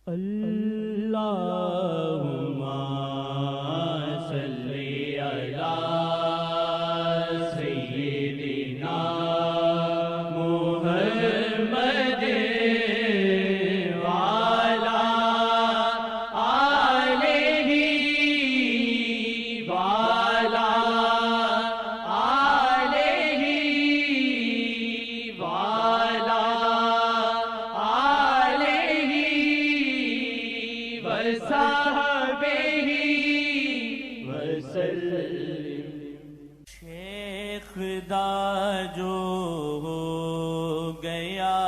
اللہم صلی علی سیدنا محمد وعلی آلہ وعلی آلہ وعلی وصحبہ وسلم۔ شیخ دا جو ہو گیا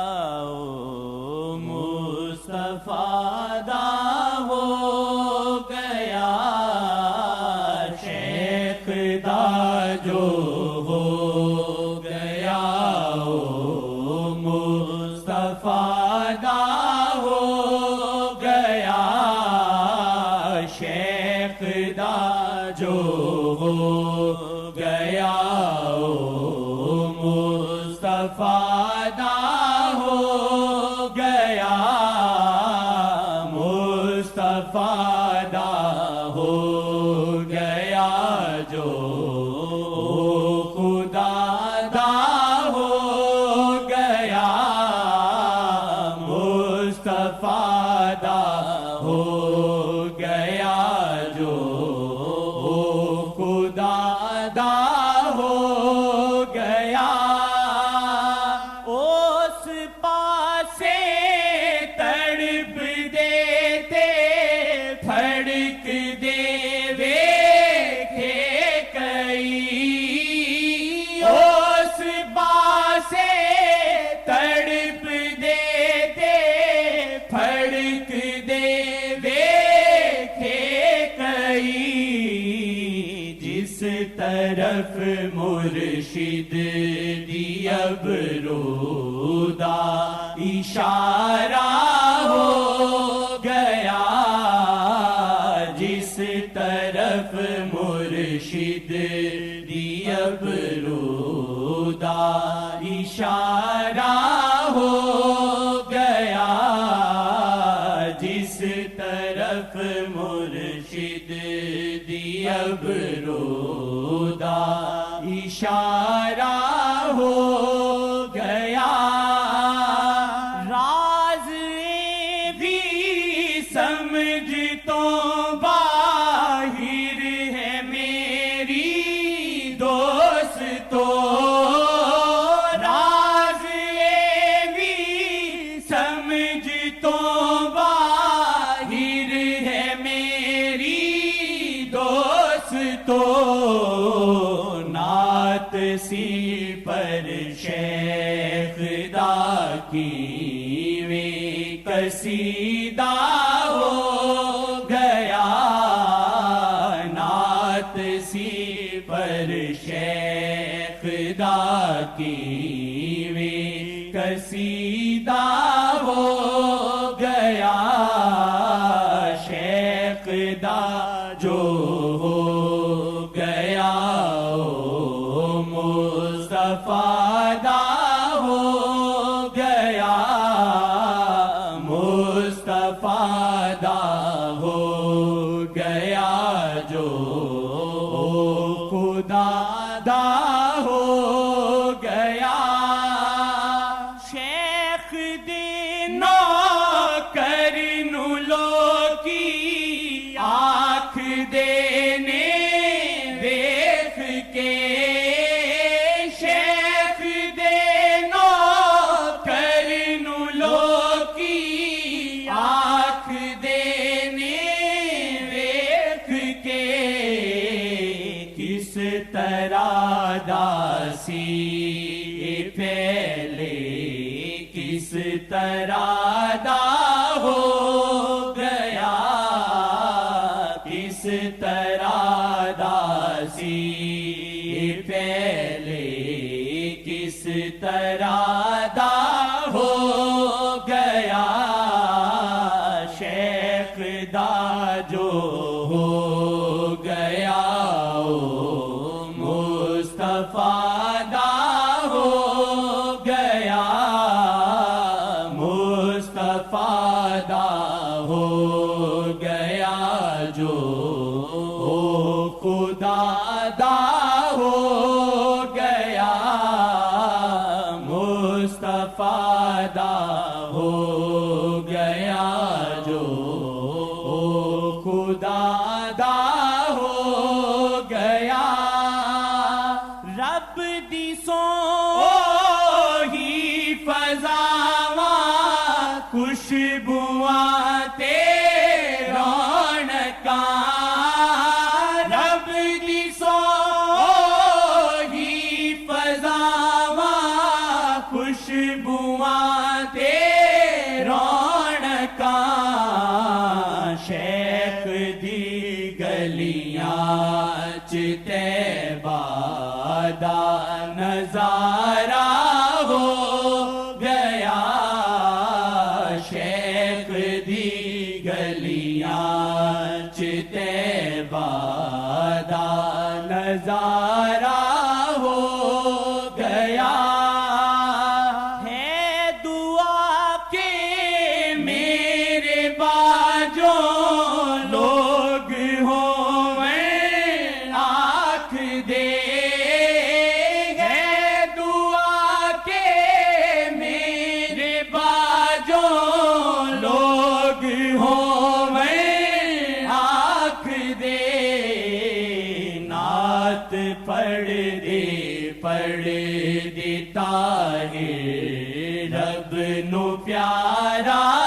مصطفیٰ دا ہو گیا، شیخ دا جو ہو گیا مصطفیٰ دا ہو گیا، شیخ دا جو ہو گیا مصطفیٰ دا ہو گیا، مصطفیٰ دا ہو گیا جو خدا دا ہو گیا، مصطفیٰ دا ہو گیا جو خدا دا ہو گیا، اس پاسے تڑپ دیتے پھڑک دے ویکھے کئی، اس پاسے تڑپ دیتے پھڑک دے ویکھے کئی، جس طرف مرشد دی ابرو دا اشارہ ہو گیا، جس طرف مرشد دی ابرو دا اشارہ ہو گیا، جس طرف مرشد دی ابرو دا اشارہ ہو گیا، راز بھی سمجھ تو باہر ہے میری دوستو، راز بھی سمجھ تو باہر ہے میری دوستو، نعت سی پر شیخ دا کیویں قصیدہ ہو گیا، نعت سی پر شیخ دا کیویں قصیدہ ہو گیا، شیخ دا جو ہو گیا مصطفیٰ دا ہو گیا، مصطفیٰ دا ہو گیا جو خدا دا ہو گیا، شیخ دی نوکر نو لوکی آنکھ دینے دیکھ کے، شیخ دے نوکر نو لوکی آنکھ دینے دیکھ کے، کس طرح داسی پہلے کس طرح دا ہو گیا، کس طرح داسی پہلے کس طرح دا ہو گیا، شیخ دا جو ہو گیا مصطفیٰ دا ہو گیا، مصطفیٰ دا ہو خوشبواں تے رونقاں رب دی سوہی فضاواں خوشبواں تے رونقاں شیخ دی گلیاں چ طیبہ دا نظارہ ہو گیا شیخ دی گلیاں چ طیبہ دا نظارہ ہو گیا ہے دعا کے میرے باجوں لوگ ہوئیں آنکھ دے پڑھ دے طاہر رب نو پیارا